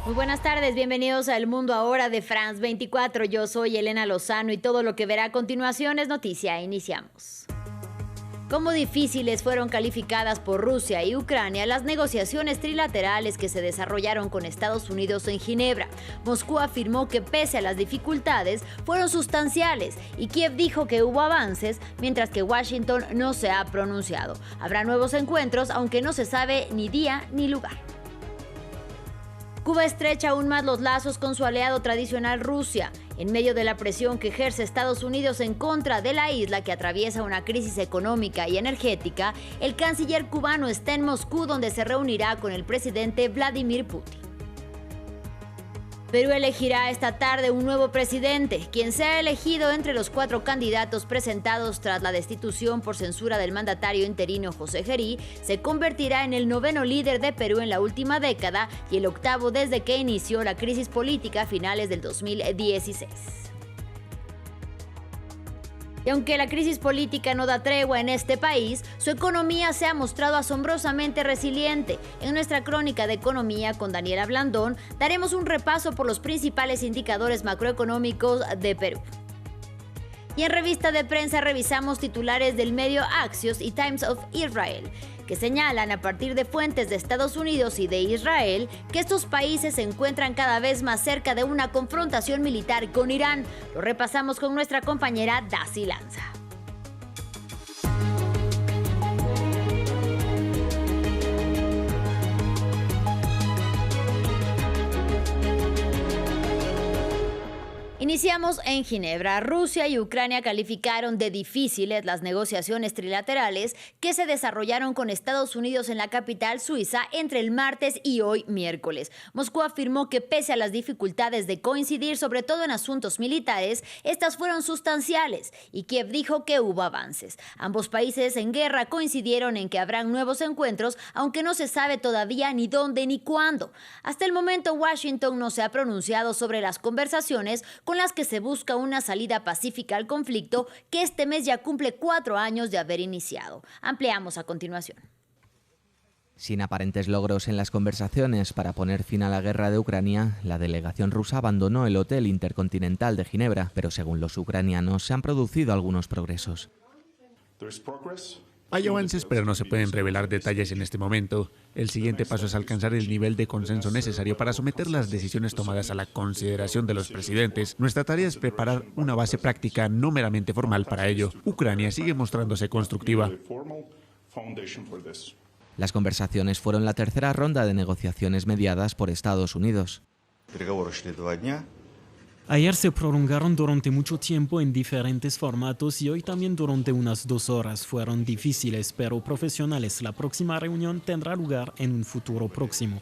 Muy buenas tardes, bienvenidos a El Mundo Ahora de France 24. Yo soy Elena Lozano y todo lo que verá a continuación es noticia. Iniciamos. Cómo difíciles fueron calificadas por Rusia y Ucrania las negociaciones trilaterales que se desarrollaron con Estados Unidos en Ginebra. Moscú afirmó que pese a las dificultades fueron sustanciales y Kiev dijo que hubo avances, mientras que Washington no se ha pronunciado. Habrá nuevos encuentros, aunque no se sabe ni día ni lugar. Cuba estrecha aún más los lazos con su aliado tradicional Rusia. En medio de la presión que ejerce Estados Unidos en contra de la isla que atraviesa una crisis económica y energética, el canciller cubano está en Moscú, donde se reunirá con el presidente Vladimir Putin. Perú elegirá esta tarde un nuevo presidente, quien sea elegido entre los 4 candidatos presentados tras la destitución por censura del mandatario interino José Gerí, se convertirá en el 9º líder de Perú en la última década y el 8º desde que inició la crisis política a finales del 2016. Y aunque la crisis política no da tregua en este país, su economía se ha mostrado asombrosamente resiliente. En nuestra crónica de economía con Daniela Blandón, daremos un repaso por los principales indicadores macroeconómicos de Perú. Y en revista de prensa revisamos titulares del medio Axios y Times of Israel, que señalan a partir de fuentes de Estados Unidos y de Israel que estos países se encuentran cada vez más cerca de una confrontación militar con Irán. Lo repasamos con nuestra compañera Daisy Lanza. Iniciamos en Ginebra. Rusia y Ucrania calificaron de difíciles las negociaciones trilaterales que se desarrollaron con Estados Unidos en la capital suiza entre el martes y hoy miércoles. Moscú afirmó que pese a las dificultades de coincidir, sobre todo en asuntos militares, estas fueron sustanciales y Kiev dijo que hubo avances. Ambos países en guerra coincidieron en que habrán nuevos encuentros, aunque no se sabe todavía ni dónde ni cuándo. Hasta el momento, Washington no se ha pronunciado sobre las conversaciones con las que se busca una salida pacífica al conflicto que este mes ya cumple 4 años de haber iniciado. Ampliamos a continuación. Sin aparentes logros en las conversaciones para poner fin a la guerra de Ucrania, la delegación rusa abandonó el Hotel Intercontinental de Ginebra, pero según los ucranianos se han producido algunos progresos. Hay avances, pero no se pueden revelar detalles en este momento. El siguiente paso es alcanzar el nivel de consenso necesario para someter las decisiones tomadas a la consideración de los presidentes. Nuestra tarea es preparar una base práctica, no meramente formal, para ello. Ucrania sigue mostrándose constructiva. Las conversaciones fueron la tercera ronda de negociaciones mediadas por Estados Unidos. Ayer se prolongaron durante mucho tiempo en diferentes formatos y hoy también durante unas 2 horas. Fueron difíciles, pero profesionales. La próxima reunión tendrá lugar en un futuro próximo.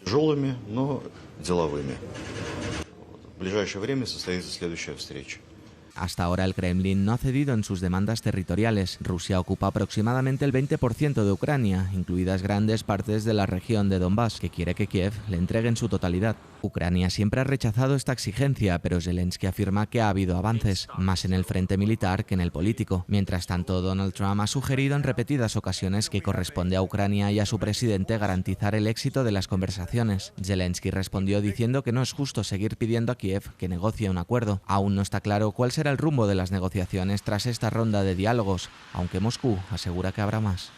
Hasta ahora el Kremlin no ha cedido en sus demandas territoriales. Rusia ocupa aproximadamente el 20% de Ucrania, incluidas grandes partes de la región de Donbass, que quiere que Kiev le entregue en su totalidad. Ucrania siempre ha rechazado esta exigencia, pero Zelensky afirma que ha habido avances, más en el frente militar que en el político. Mientras tanto, Donald Trump ha sugerido en repetidas ocasiones que corresponde a Ucrania y a su presidente garantizar el éxito de las conversaciones. Zelensky respondió diciendo que no es justo seguir pidiendo a Kiev que negocie un acuerdo. Aún no está claro cuál será el rumbo de las negociaciones tras esta ronda de diálogos, aunque Moscú asegura que habrá más.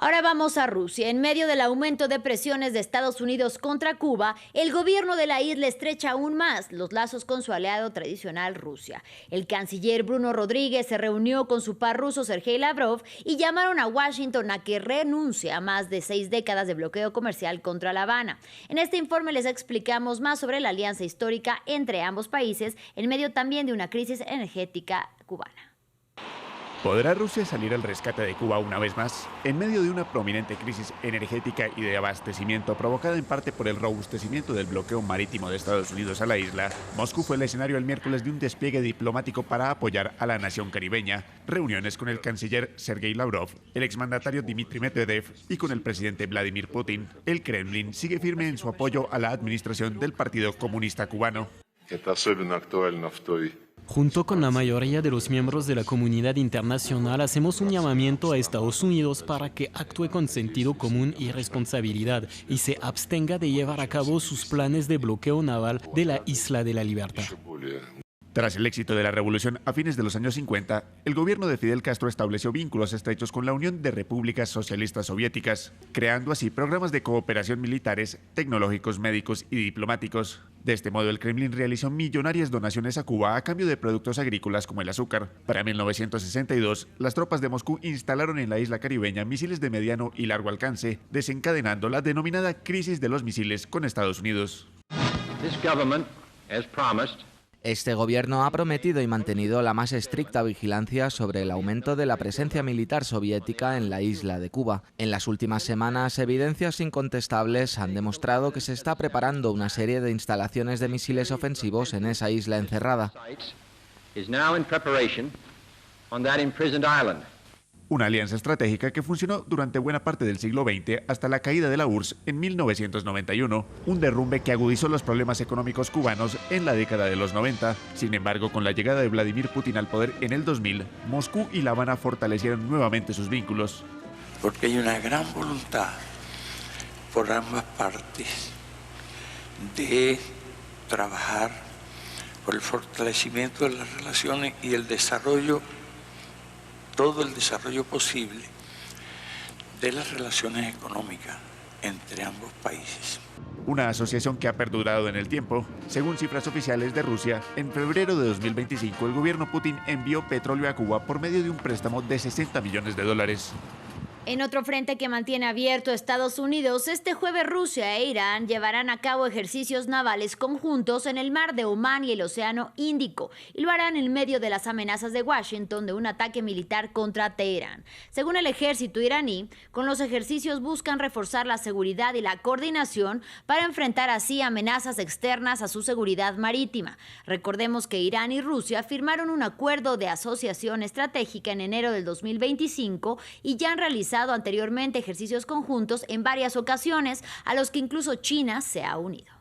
Ahora vamos a Rusia. En medio del aumento de presiones de Estados Unidos contra Cuba, el gobierno de la isla estrecha aún más los lazos con su aliado tradicional Rusia. El canciller Bruno Rodríguez se reunió con su par ruso Sergei Lavrov y llamaron a Washington a que renuncie a más de 6 décadas de bloqueo comercial contra La Habana. En este informe les explicamos más sobre la alianza histórica entre ambos países, en medio también de una crisis energética cubana. ¿Podrá Rusia salir al rescate de Cuba una vez más? En medio de una prominente crisis energética y de abastecimiento provocada en parte por el robustecimiento del bloqueo marítimo de Estados Unidos a la isla, Moscú fue el escenario el miércoles de un despliegue diplomático para apoyar a la nación caribeña, reuniones con el canciller Sergei Lavrov, el exmandatario Dmitry Medvedev y con el presidente Vladimir Putin. El Kremlin sigue firme en su apoyo a la administración del Partido Comunista Cubano. Junto con la mayoría de los miembros de la comunidad internacional, hacemos un llamamiento a Estados Unidos para que actúe con sentido común y responsabilidad y se abstenga de llevar a cabo sus planes de bloqueo naval de la Isla de la Libertad. Tras el éxito de la revolución a fines de los años 50, el gobierno de Fidel Castro estableció vínculos estrechos con la Unión de Repúblicas Socialistas Soviéticas, creando así programas de cooperación militares, tecnológicos, médicos y diplomáticos. De este modo, el Kremlin realizó millonarias donaciones a Cuba a cambio de productos agrícolas como el azúcar. Para 1962, las tropas de Moscú instalaron en la isla caribeña misiles de mediano y largo alcance, desencadenando la denominada crisis de los misiles con Estados Unidos. Este gobierno ha prometido y mantenido la más estricta vigilancia sobre el aumento de la presencia militar soviética en la isla de Cuba. En las últimas semanas, evidencias incontestables han demostrado que se está preparando una serie de instalaciones de misiles ofensivos en esa isla encerrada. Una alianza estratégica que funcionó durante buena parte del siglo XX hasta la caída de la URSS en 1991, un derrumbe que agudizó los problemas económicos cubanos en la década de los 90. Sin embargo, con la llegada de Vladimir Putin al poder en el 2000, Moscú y La Habana fortalecieron nuevamente sus vínculos. Porque hay una gran voluntad por ambas partes de trabajar por el fortalecimiento de las relaciones y el desarrollo, todo el desarrollo posible de las relaciones económicas entre ambos países. Una asociación que ha perdurado en el tiempo. Según cifras oficiales de Rusia, en febrero de 2025 el gobierno Putin envió petróleo a Cuba por medio de un préstamo de $60 millones. En otro frente que mantiene abierto Estados Unidos, este jueves Rusia e Irán llevarán a cabo ejercicios navales conjuntos en el mar de Omán y el Océano Índico, y lo harán en medio de las amenazas de Washington de un ataque militar contra Teherán. Según el ejército iraní, con los ejercicios buscan reforzar la seguridad y la coordinación para enfrentar así amenazas externas a su seguridad marítima. Recordemos que Irán y Rusia firmaron un acuerdo de asociación estratégica en enero del 2025 y ya han realizado anteriormente ejercicios conjuntos en varias ocasiones, a los que incluso China se ha unido.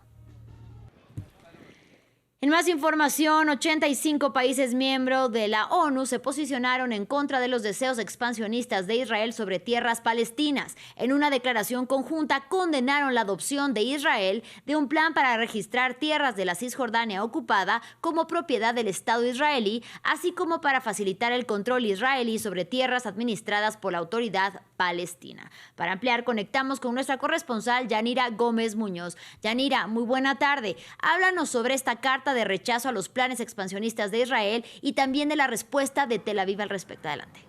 En más información, 85 países miembros de la ONU se posicionaron en contra de los deseos expansionistas de Israel sobre tierras palestinas. En una declaración conjunta condenaron la adopción de Israel de un plan para registrar tierras de la Cisjordania ocupada como propiedad del Estado israelí, así como para facilitar el control israelí sobre tierras administradas por la autoridad palestina. Para ampliar, conectamos con nuestra corresponsal Yanira Gómez Muñoz. Yanira, muy buena tarde. Háblanos sobre esta carta de rechazo a los planes expansionistas de Israel y también de la respuesta de Tel Aviv al respecto. Adelante.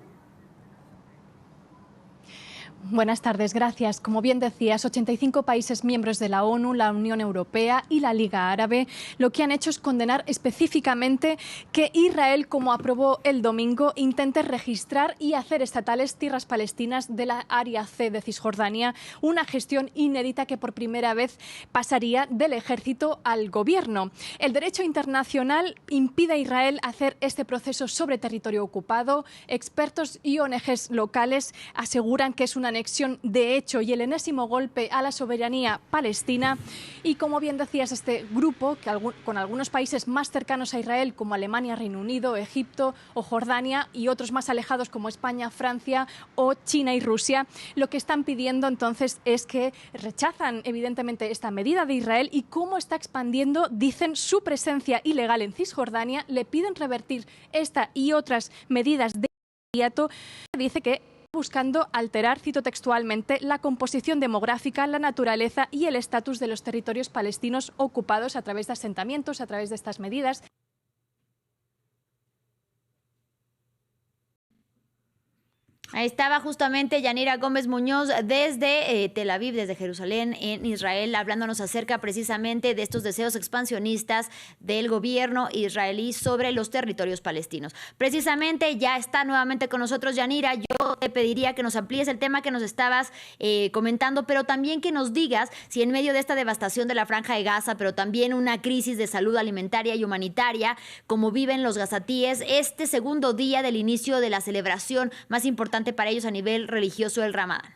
Buenas tardes, gracias. Como bien decías, 85 países miembros de la ONU, la Unión Europea y la Liga Árabe lo que han hecho es condenar específicamente que Israel, como aprobó el domingo, intente registrar y hacer estatales tierras palestinas de la área C de Cisjordania, una gestión inédita que por primera vez pasaría del ejército al gobierno. El derecho internacional impide a Israel hacer este proceso sobre territorio ocupado. Expertos y ONGs locales aseguran que es una anexión de hecho y el enésimo golpe a la soberanía palestina. Y como bien decías, este grupo, que con algunos países más cercanos a Israel como Alemania, Reino Unido, Egipto o Jordania y otros más alejados como España, Francia o China y Rusia, lo que están pidiendo entonces es que rechazan evidentemente esta medida de Israel y cómo está expandiendo, dicen, su presencia ilegal en Cisjordania. Le piden revertir esta y otras medidas de inmediato. Dice que buscando alterar, cito textualmente, la composición demográfica, la naturaleza y el estatus de los territorios palestinos ocupados a través de asentamientos, a través de estas medidas. Ahí estaba justamente Yanira Gómez Muñoz desde Tel Aviv, desde Jerusalén, en Israel, hablándonos acerca precisamente de estos deseos expansionistas del gobierno israelí sobre los territorios palestinos. Precisamente ya está nuevamente con nosotros Yanira. Yo te pediría que nos amplíes el tema que nos estabas comentando, pero también que nos digas si en medio de esta devastación de la Franja de Gaza, pero también una crisis de salud alimentaria y humanitaria, como viven los gazatíes, este segundo día del inicio de la celebración más importante para ellos a nivel religioso, el Ramadán.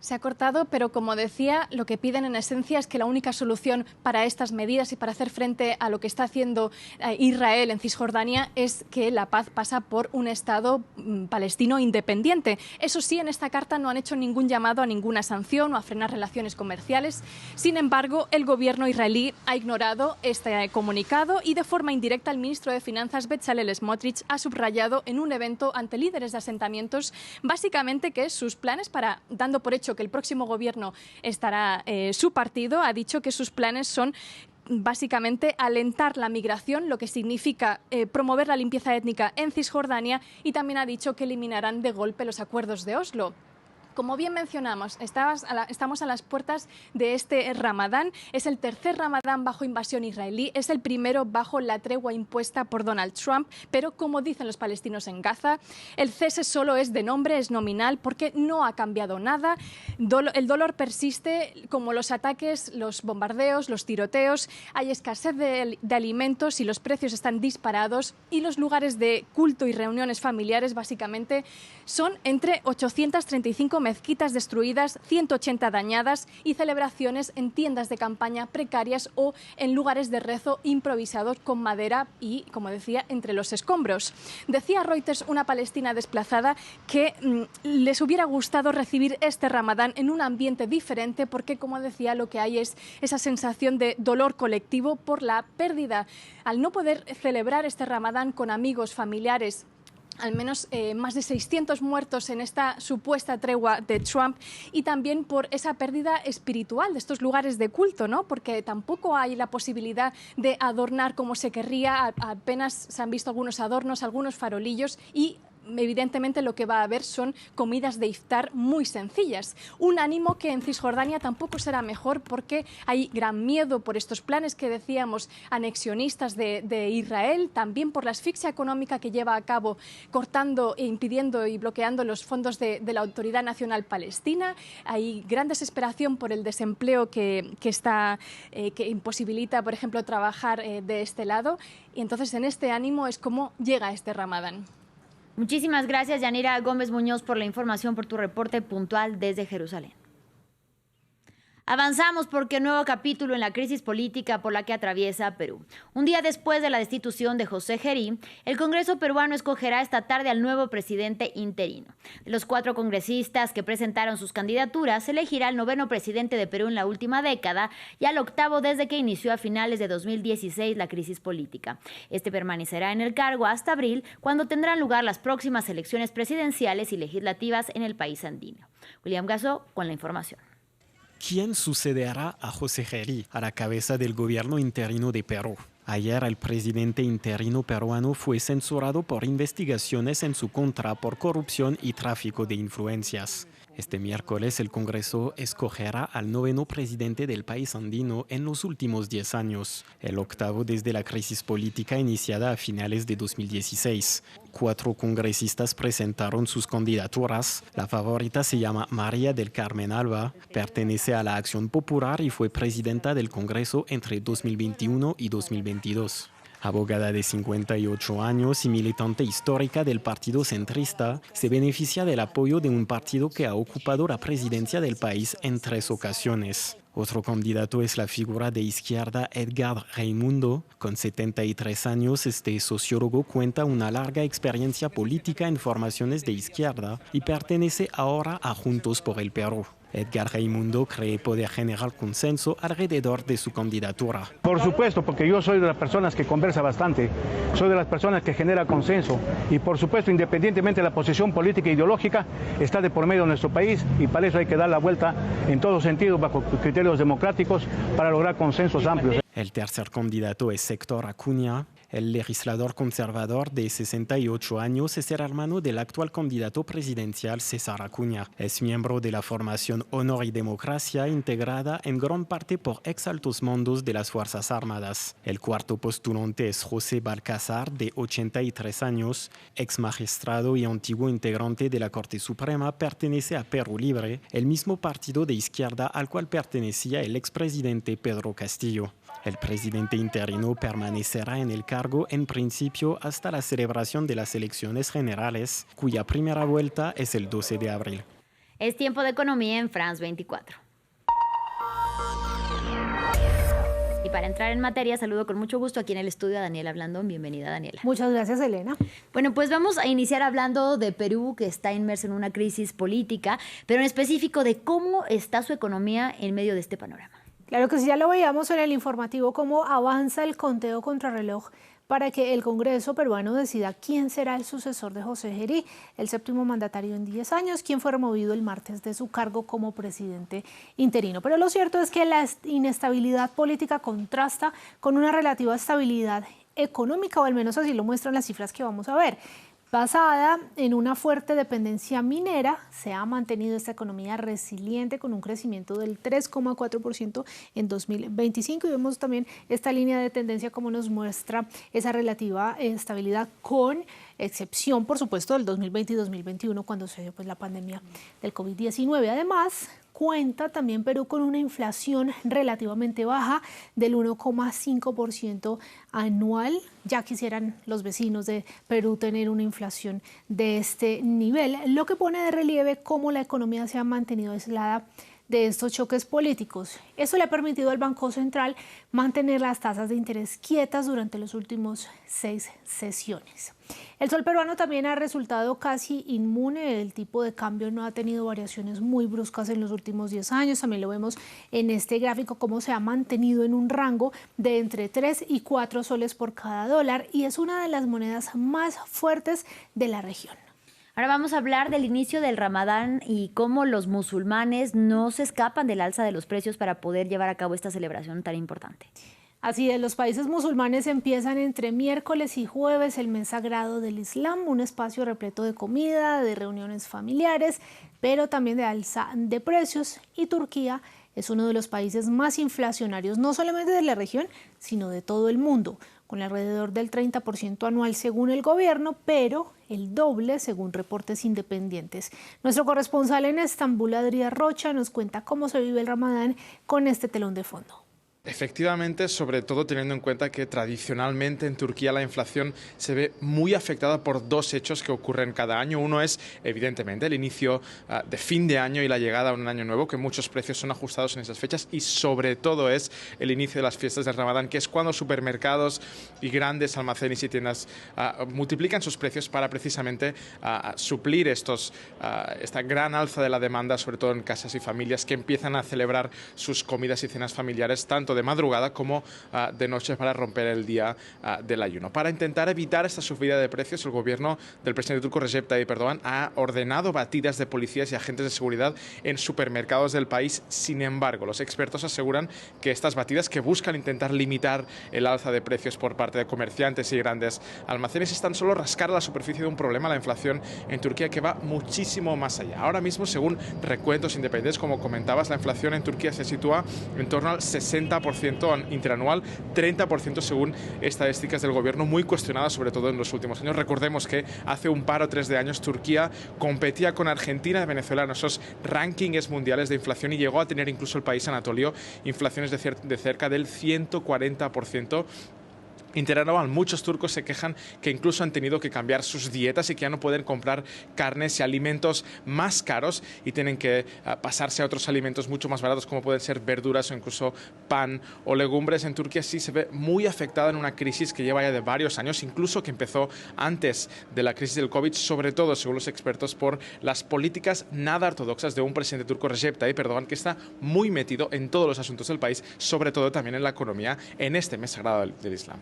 Se ha cortado, pero como decía, lo que piden en esencia es que la única solución para estas medidas y para hacer frente a lo que está haciendo Israel en Cisjordania es que la paz pasa por un Estado palestino independiente. Eso sí, en esta carta no han hecho ningún llamado a ninguna sanción o a frenar relaciones comerciales. Sin embargo, el gobierno israelí ha ignorado este comunicado y de forma indirecta el ministro de Finanzas, Bezalel Smotrich, ha subrayado en un evento ante líderes de asentamientos básicamente que sus planes para, dando por hecho que el próximo gobierno estará su partido, ha dicho que sus planes son básicamente alentar la migración, lo que significa promover la limpieza étnica en Cisjordania, y también ha dicho que eliminarán de golpe los acuerdos de Oslo. Como bien mencionamos, estamos a las puertas de este Ramadán. Es el tercer Ramadán bajo invasión israelí, es el primero bajo la tregua impuesta por Donald Trump, pero como dicen los palestinos en Gaza, el cese solo es de nombre, es nominal, porque no ha cambiado nada. El dolor persiste, como los ataques, los bombardeos, los tiroteos, hay escasez de alimentos y los precios están disparados, y los lugares de culto y reuniones familiares básicamente son entre 835 mezquitas destruidas, 180 dañadas y celebraciones en tiendas de campaña precarias o en lugares de rezo improvisados con madera y, como decía, entre los escombros. Decía Reuters, una palestina desplazada, que les hubiera gustado recibir este Ramadán en un ambiente diferente porque, como decía, lo que hay es esa sensación de dolor colectivo por la pérdida. Al no poder celebrar este Ramadán con amigos, familiares, al menos más de 600 muertos en esta supuesta tregua de Trump, y también por esa pérdida espiritual de estos lugares de culto, ¿no? Porque tampoco hay la posibilidad de adornar como se querría, apenas se han visto algunos adornos, algunos farolillos, y evidentemente lo que va a haber son comidas de iftar muy sencillas. Un ánimo que en Cisjordania tampoco será mejor porque hay gran miedo por estos planes que decíamos anexionistas de Israel, también por la asfixia económica que lleva a cabo cortando e impidiendo y bloqueando los fondos de la Autoridad Nacional Palestina. Hay gran desesperación por el desempleo que imposibilita, por ejemplo, trabajar de este lado, y entonces en este ánimo es como llega este Ramadán. Muchísimas gracias, Yanira Gómez Muñoz, por la información, por tu reporte puntual desde Jerusalén. Avanzamos porque nuevo capítulo en la crisis política por la que atraviesa Perú. Un día después de la destitución de José Gerí, el Congreso peruano escogerá esta tarde al nuevo presidente interino. De los 4 congresistas que presentaron sus candidaturas, se elegirá el 9º presidente de Perú en la última década y al 8º desde que inició a finales de 2016 la crisis política. Este permanecerá en el cargo hasta abril, cuando tendrán lugar las próximas elecciones presidenciales y legislativas en el país andino. William Gasso con la información. ¿Quién sucederá a José Gerí a la cabeza del gobierno interino de Perú? Ayer el presidente interino peruano fue censurado por investigaciones en su contra por corrupción y tráfico de influencias. Este miércoles el Congreso escogerá al 9º presidente del país andino en los últimos 10 años, el 8º desde la crisis política iniciada a finales de 2016. 4 congresistas presentaron sus candidaturas. La favorita se llama María del Carmen Alba, pertenece a la Acción Popular y fue presidenta del Congreso entre 2021 y 2022. Abogada de 58 años y militante histórica del partido centrista, se beneficia del apoyo de un partido que ha ocupado la presidencia del país en 3 ocasiones. Otro candidato es la figura de izquierda Edgar Raimundo. Con 73 años, este sociólogo cuenta una larga experiencia política en formaciones de izquierda y pertenece ahora a Juntos por el Perú. Edgar Raimundo cree poder generar consenso alrededor de su candidatura. Por supuesto, porque yo soy de las personas que conversa bastante, soy de las personas que genera consenso y por supuesto, independientemente de la posición política e ideológica, está de por medio de nuestro país y para eso hay que dar la vuelta en todo sentido bajo criterios democráticos para lograr consensos amplios. El tercer candidato es Héctor Acuña. El legislador conservador de 68 años es el hermano del actual candidato presidencial César Acuña. Es miembro de la formación Honor y Democracia, integrada en gran parte por exaltos mandos de las Fuerzas Armadas. El cuarto postulante es José Balcázar, de 83 años, ex magistrado y antiguo integrante de la Corte Suprema, pertenece a Perú Libre, el mismo partido de izquierda al cual pertenecía el expresidente Pedro Castillo. El presidente interino permanecerá en el cargo en principio hasta la celebración de las elecciones generales, cuya primera vuelta es el 12 de abril. Es tiempo de economía en France 24. Y para entrar en materia, saludo con mucho gusto aquí en el estudio a Daniela Blandón. Bienvenida, Daniela. Muchas gracias, Elena. Bueno, pues vamos a iniciar hablando de Perú, que está inmerso en una crisis política, pero en específico de cómo está su economía en medio de este panorama. Claro que sí, ya lo veíamos en el informativo, cómo avanza el conteo contrarreloj para que el Congreso peruano decida quién será el sucesor de José Gerí, el séptimo mandatario en 10 años, quien fue removido el martes de su cargo como presidente interino. Pero lo cierto es que la inestabilidad política contrasta con una relativa estabilidad económica, o al menos así lo muestran las cifras que vamos a ver. Basada en una fuerte dependencia minera, se ha mantenido esta economía resiliente con un crecimiento del 3,4% en 2025 y vemos también esta línea de tendencia como nos muestra esa relativa estabilidad, con excepción, por supuesto, del 2020 y 2021 cuando se dio la pandemia del COVID-19. Además, cuenta también Perú con una inflación relativamente baja del 1,5% anual. Ya quisieran los vecinos de Perú tener una inflación de este nivel, lo que pone de relieve cómo la economía se ha mantenido aislada de estos choques políticos. Eso le ha permitido al Banco Central mantener las tasas de interés quietas durante los últimos 6 sesiones. El sol peruano también ha resultado casi inmune. El tipo de cambio no ha tenido variaciones muy bruscas en los últimos 10 años. También lo vemos en este gráfico, cómo se ha mantenido en un rango de entre 3 y 4 soles por cada dólar y es una de las monedas más fuertes de la región. Ahora vamos a hablar del inicio del Ramadán y cómo los musulmanes no se escapan del alza de los precios para poder llevar a cabo esta celebración tan importante. Así es, los países musulmanes empiezan entre miércoles y jueves el mes sagrado del Islam, un espacio repleto de comida, de reuniones familiares, pero también de alza de precios, y Turquía es uno de los países más inflacionarios, no solamente de la región, sino de todo el mundo, con alrededor del 30% anual según el gobierno, pero el doble según reportes independientes. Nuestro corresponsal en Estambul, Adrián Rocha, nos cuenta cómo se vive el Ramadán con este telón de fondo. Efectivamente, sobre todo teniendo en cuenta que tradicionalmente en Turquía la inflación se ve muy afectada por dos hechos que ocurren cada año. Uno es, evidentemente, el inicio de fin de año y la llegada a un año nuevo, que muchos precios son ajustados en esas fechas, y sobre todo es el inicio de las fiestas del Ramadán, que es cuando supermercados y grandes almacenes y tiendas multiplican sus precios para precisamente suplir esta gran alza de la demanda, sobre todo en casas y familias que empiezan a celebrar sus comidas y cenas familiares, tanto de madrugada como de noche, para romper el día del ayuno. Para intentar evitar esta subida de precios, el gobierno del presidente turco Recep Tayyip Erdogan ha ordenado batidas de policías y agentes de seguridad en supermercados del país. Sin embargo, los expertos aseguran que estas batidas, que buscan intentar limitar el alza de precios por parte de comerciantes y grandes almacenes, están solo rascar la superficie de un problema, la inflación en Turquía, que va muchísimo más allá. Ahora mismo, según recuentos independientes, como comentabas, la inflación en Turquía se sitúa en torno al 60% interanual, 30% según estadísticas del gobierno, muy cuestionadas sobre todo en los últimos años. Recordemos que hace un par o 3 de años Turquía competía con Argentina y Venezuela en esos rankings mundiales de inflación y llegó a tener incluso el país anatolio inflaciones de cerca del 140%. Interanual. Muchos turcos se quejan que incluso han tenido que cambiar sus dietas y que ya no pueden comprar carnes y alimentos más caros y tienen que pasarse a otros alimentos mucho más baratos, como pueden ser verduras o incluso pan o legumbres. En Turquía sí se ve muy afectada en una crisis que lleva ya de varios años, incluso que empezó antes de la crisis del COVID, sobre todo, según los expertos, por las políticas nada ortodoxas de un presidente turco, Recep Tayyip Erdogan, que está muy metido en todos los asuntos del país, sobre todo también en la economía, en este mes sagrado del Islam.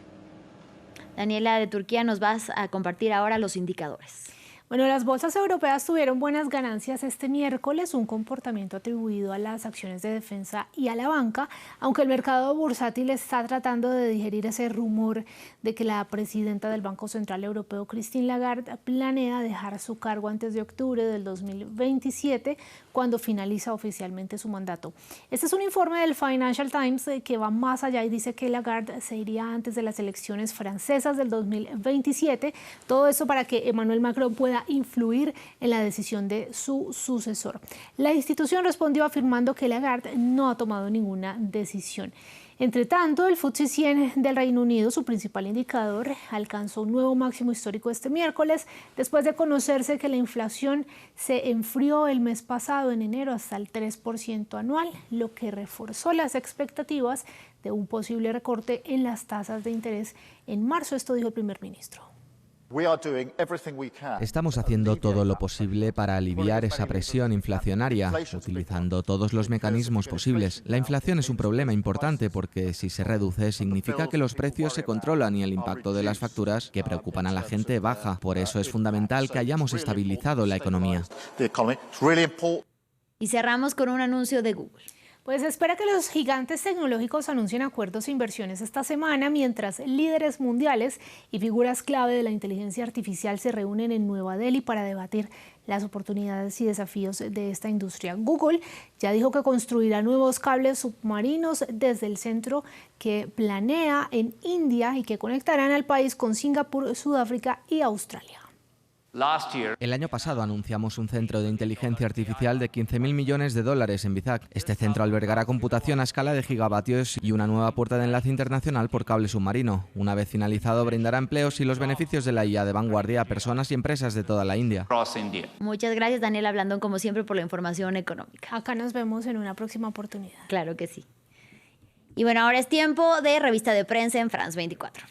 Daniela, de Turquía nos vas a compartir ahora los indicadores. Bueno, las bolsas europeas tuvieron buenas ganancias este miércoles, un comportamiento atribuido a las acciones de defensa y a la banca, aunque el mercado bursátil está tratando de digerir ese rumor de que la presidenta del Banco Central Europeo, Christine Lagarde, planea dejar su cargo antes de octubre del 2027, cuando finaliza oficialmente su mandato. Este es un informe del Financial Times que va más allá y dice que Lagarde se iría antes de las elecciones francesas del 2027, todo eso para que Emmanuel Macron pueda podría influir en la decisión de su sucesor. La institución respondió afirmando que Lagarde no ha tomado ninguna decisión. Entre tanto, el FTSE 100 del Reino Unido, su principal indicador, alcanzó un nuevo máximo histórico este miércoles, después de conocerse que la inflación se enfrió el mes pasado, en enero, hasta el 3% anual, lo que reforzó las expectativas de un posible recorte en las tasas de interés en marzo. Esto dijo el primer ministro. Estamos haciendo todo lo posible para aliviar esa presión inflacionaria, utilizando todos los mecanismos posibles. La inflación es un problema importante porque si se reduce significa que los precios se controlan y el impacto de las facturas que preocupan a la gente baja. Por eso es fundamental que hayamos estabilizado la economía. Y cerramos con un anuncio de Google. Pues espera que los gigantes tecnológicos anuncien acuerdos e inversiones esta semana, mientras líderes mundiales y figuras clave de la inteligencia artificial se reúnen en Nueva Delhi para debatir las oportunidades y desafíos de esta industria. Google ya dijo que construirá nuevos cables submarinos desde el centro que planea en India y que conectarán al país con Singapur, Sudáfrica y Australia. El año pasado anunciamos un centro de inteligencia artificial de 15.000 millones de dólares en Vizag. Este centro albergará computación a escala de gigavatios y una nueva puerta de enlace internacional por cable submarino. Una vez finalizado, brindará empleos y los beneficios de la IA de vanguardia a personas y empresas de toda la India. Muchas gracias, Daniela Blandón, como siempre, por la información económica. Acá nos vemos en una próxima oportunidad. Claro que sí. Y bueno, ahora es tiempo de revista de prensa en France 24.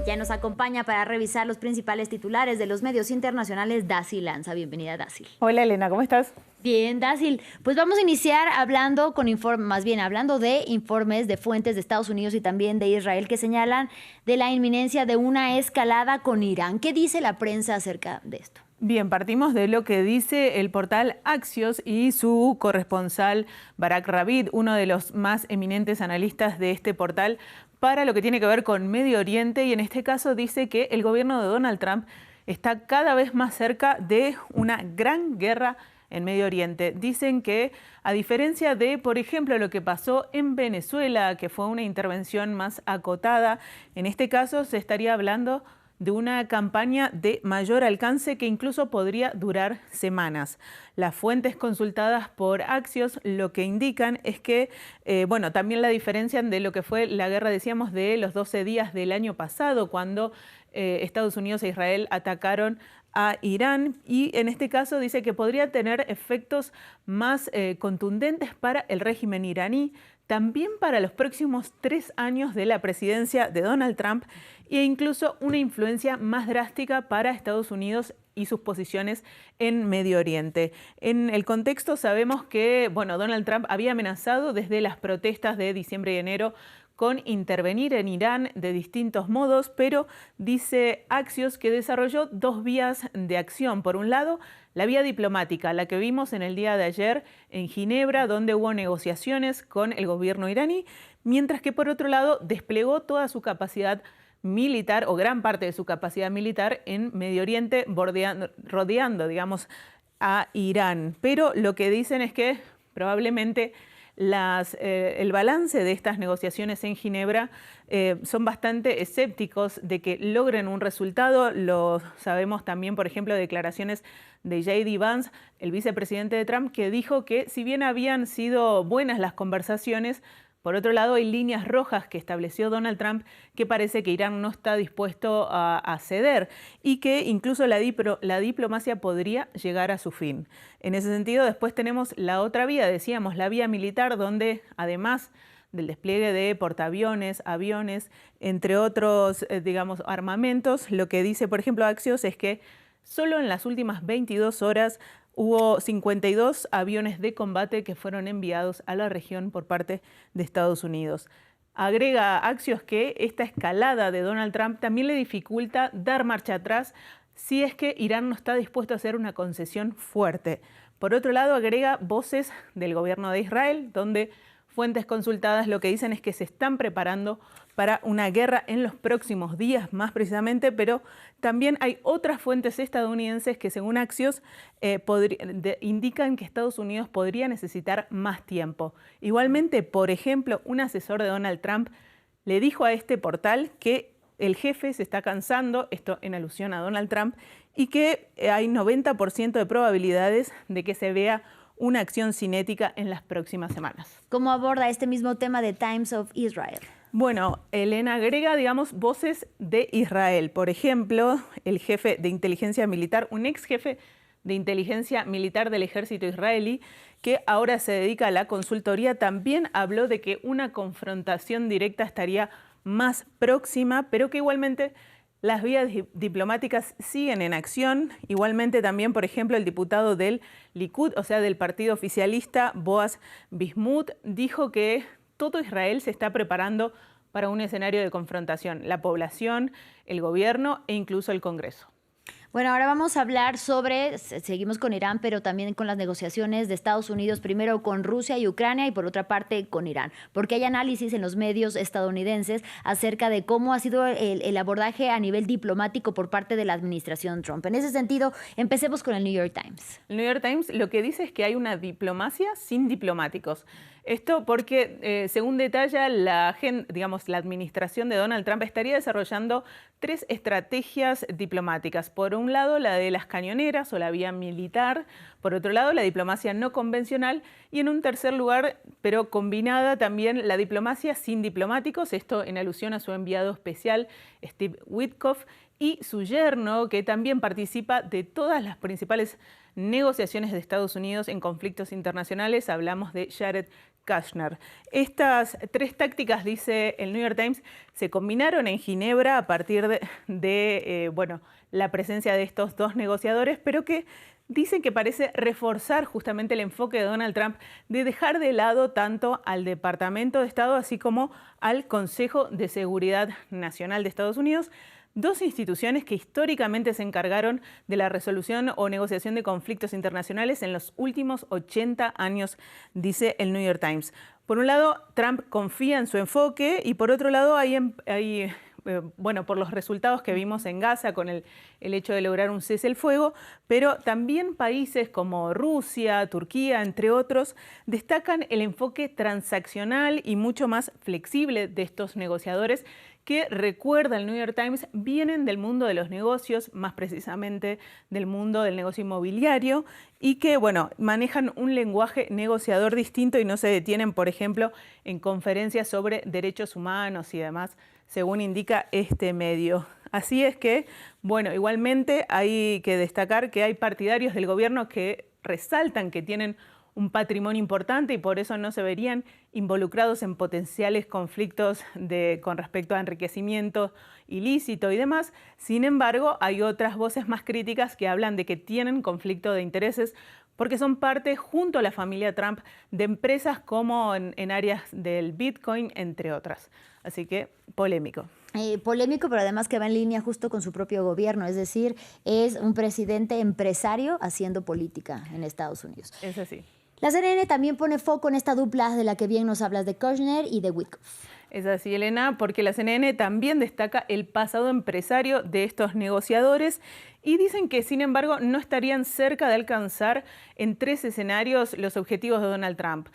Ya nos acompaña para revisar los principales titulares de los medios internacionales Dasil Lanza. Bienvenida, Dasil. Hola, Elena, ¿cómo estás? Bien, Dasil. Pues vamos a iniciar hablando de informes de fuentes de Estados Unidos y también de Israel que señalan de la inminencia de una escalada con Irán. ¿Qué dice la prensa acerca de esto? Bien, partimos de lo que dice el portal Axios y su corresponsal Barak Ravid, uno de los más eminentes analistas de este portal, para lo que tiene que ver con Medio Oriente, y en este caso dice que el gobierno de Donald Trump está cada vez más cerca de una gran guerra en Medio Oriente. Dicen que, a diferencia de, por ejemplo, lo que pasó en Venezuela, que fue una intervención más acotada, en este caso se estaría hablando de una campaña de mayor alcance que incluso podría durar semanas. Las fuentes consultadas por Axios lo que indican es que, también la diferencian de lo que fue la guerra, decíamos, de los 12 días del año pasado, cuando Estados Unidos e Israel atacaron a Irán, y en este caso dice que podría tener efectos más contundentes para el régimen iraní, también para los próximos 3 años de la presidencia de Donald Trump, e incluso una influencia más drástica para Estados Unidos y sus posiciones en Medio Oriente. En el contexto sabemos que Donald Trump había amenazado desde las protestas de diciembre y enero con intervenir en Irán de distintos modos, pero dice Axios que desarrolló 2 vías de acción. Por un lado, la vía diplomática, la que vimos en el día de ayer en Ginebra, donde hubo negociaciones con el gobierno iraní, mientras que por otro lado desplegó toda su capacidad militar, o gran parte de su capacidad militar, en Medio Oriente, rodeando, a Irán. Pero lo que dicen es que probablemente el balance de estas negociaciones en Ginebra son bastante escépticos de que logren un resultado. Lo sabemos también, por ejemplo, de declaraciones de J.D. Vance, el vicepresidente de Trump, que dijo que si bien habían sido buenas las conversaciones, por otro lado, hay líneas rojas que estableció Donald Trump que parece que Irán no está dispuesto a ceder, y que incluso la diplomacia podría llegar a su fin. En ese sentido, después tenemos la otra vía, decíamos, la vía militar, donde además del despliegue de portaaviones, aviones, entre otros, armamentos, lo que dice, por ejemplo, Axios es que solo en las últimas 22 horas hubo 52 aviones de combate que fueron enviados a la región por parte de Estados Unidos. Agrega Axios que esta escalada de Donald Trump también le dificulta dar marcha atrás si es que Irán no está dispuesto a hacer una concesión fuerte. Por otro lado, agrega voces del gobierno de Israel, donde fuentes consultadas lo que dicen es que se están preparando para una guerra en los próximos días, más precisamente, pero también hay otras fuentes estadounidenses que, según Axios, indican que Estados Unidos podría necesitar más tiempo. Igualmente, por ejemplo, un asesor de Donald Trump le dijo a este portal que el jefe se está cansando, esto en alusión a Donald Trump, y que hay 90% de probabilidades de que se vea una acción cinética en las próximas semanas. ¿Cómo aborda este mismo tema de Times of Israel? Bueno, Elena agrega, voces de Israel. Por ejemplo, el jefe de inteligencia militar, un ex jefe de inteligencia militar del ejército israelí, que ahora se dedica a la consultoría, también habló de que una confrontación directa estaría más próxima, pero que igualmente las vías diplomáticas siguen en acción. Igualmente también, por ejemplo, el diputado del Likud, o sea, del partido oficialista, Boaz Bismuth, dijo que todo Israel se está preparando para un escenario de confrontación, la población, el gobierno e incluso el Congreso. Bueno, ahora vamos a hablar sobre, seguimos con Irán, pero también con las negociaciones de Estados Unidos, primero con Rusia y Ucrania y por otra parte con Irán, porque hay análisis en los medios estadounidenses acerca de cómo ha sido el abordaje a nivel diplomático por parte de la administración Trump. En ese sentido, empecemos con el New York Times. El New York Times lo que dice es que hay una diplomacia sin diplomáticos. Esto porque, según detalla la administración de Donald Trump, estaría desarrollando 3 estrategias diplomáticas. Por un lado, la de las cañoneras o la vía militar. Por otro lado, la diplomacia no convencional. Y en un tercer lugar, pero combinada también, la diplomacia sin diplomáticos. Esto en alusión a su enviado especial, Steve Witkoff, y su yerno, que también participa de todas las principales negociaciones de Estados Unidos en conflictos internacionales. Hablamos de Jared Kushner. Estas 3 tácticas, dice el New York Times, se combinaron en Ginebra a partir de la presencia de estos 2 negociadores, pero que dicen que parece reforzar justamente el enfoque de Donald Trump de dejar de lado tanto al Departamento de Estado así como al Consejo de Seguridad Nacional de Estados Unidos, 2 instituciones que históricamente se encargaron de la resolución o negociación de conflictos internacionales en los últimos 80 años, dice el New York Times. Por un lado, Trump confía en su enfoque y por otro lado, por los resultados que vimos en Gaza con el hecho de lograr un cese el fuego, pero también países como Rusia, Turquía, entre otros, destacan el enfoque transaccional y mucho más flexible de estos negociadores que, recuerda el New York Times, vienen del mundo de los negocios, más precisamente del mundo del negocio inmobiliario, y que, manejan un lenguaje negociador distinto y no se detienen, por ejemplo, en conferencias sobre derechos humanos y demás, según indica este medio. Así es que, igualmente hay que destacar que hay partidarios del gobierno que resaltan que tienen un patrimonio importante y por eso no se verían involucrados en potenciales conflictos con respecto a enriquecimiento ilícito y demás. Sin embargo, hay otras voces más críticas que hablan de que tienen conflicto de intereses porque son parte, junto a la familia Trump, de empresas como en áreas del Bitcoin, entre otras. Así que, polémico. Polémico, pero además que va en línea justo con su propio gobierno, es decir, es un presidente empresario haciendo política en Estados Unidos. Es así. La CNN también pone foco en esta dupla de la que bien nos hablas de Kushner y de Witkoff. Es así, Elena, porque la CNN también destaca el pasado empresario de estos negociadores y dicen que, sin embargo, no estarían cerca de alcanzar en 3 escenarios los objetivos de Donald Trump.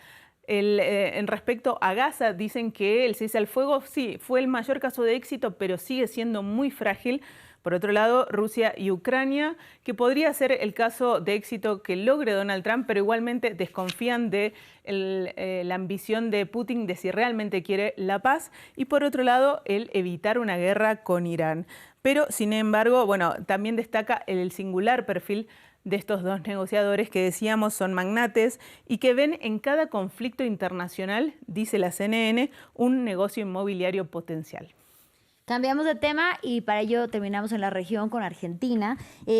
En respecto a Gaza, dicen que el cese al fuego sí fue el mayor caso de éxito, pero sigue siendo muy frágil. Por otro lado, Rusia y Ucrania, que podría ser el caso de éxito que logre Donald Trump, pero igualmente desconfían de la ambición de Putin de si realmente quiere la paz. Y por otro lado, el evitar una guerra con Irán. Pero, sin embargo, también destaca el singular perfil de estos 2 negociadores que decíamos son magnates y que ven en cada conflicto internacional, dice la CNN, un negocio inmobiliario potencial. Cambiamos de tema y para ello terminamos en la región con Argentina,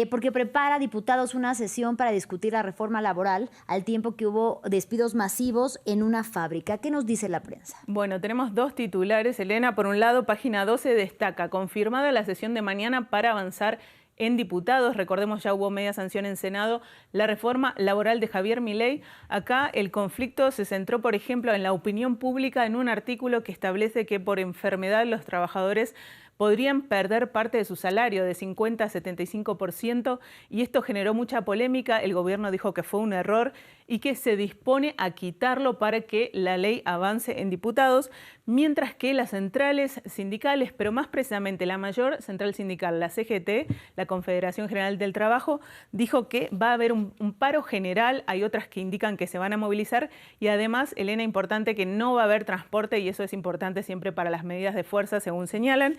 porque prepara diputados una sesión para discutir la reforma laboral al tiempo que hubo despidos masivos en una fábrica. ¿Qué nos dice la prensa? Tenemos 2 titulares, Elena. Por un lado, página 12 destaca, confirmada la sesión de mañana para avanzar en diputados. Recordemos, ya hubo media sanción en Senado, la reforma laboral de Javier Milei. Acá el conflicto se centró, por ejemplo, en la opinión pública en un artículo que establece que por enfermedad los trabajadores podrían perder parte de su salario de 50 a 75% y esto generó mucha polémica. El gobierno dijo que fue un error y que se dispone a quitarlo para que la ley avance en diputados, mientras que las centrales sindicales, pero más precisamente la mayor central sindical, la CGT, la Confederación General del Trabajo, dijo que va a haber un paro general. Hay otras que indican que se van a movilizar y además, Elena, importante que no va a haber transporte y eso es importante siempre para las medidas de fuerza, según señalan.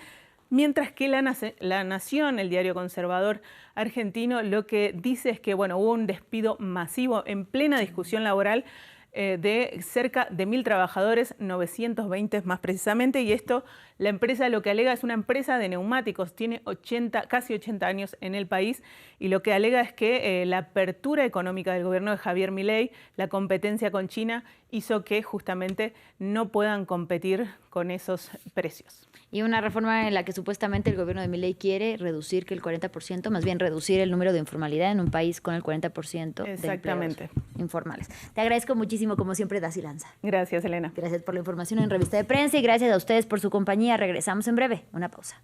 Mientras que La Nación, el diario conservador argentino, lo que dice es que hubo un despido masivo en plena discusión laboral de cerca de 1.000 trabajadores, 920 más precisamente, y esto, la empresa lo que alega es una empresa de neumáticos, tiene casi 80 años en el país, y lo que alega es que la apertura económica del gobierno de Javier Milei, la competencia con China, hizo que justamente no puedan competir con esos precios. Y una reforma en la que supuestamente el gobierno de Milei quiere reducir que el 40%, más bien reducir el número de informalidad en un país con el 40% de empleos informales. Te agradezco muchísimo, como siempre, Daci Lanza. Gracias, Elena. Gracias por la información en Revista de Prensa y gracias a ustedes por su compañía. Regresamos en breve. Una pausa.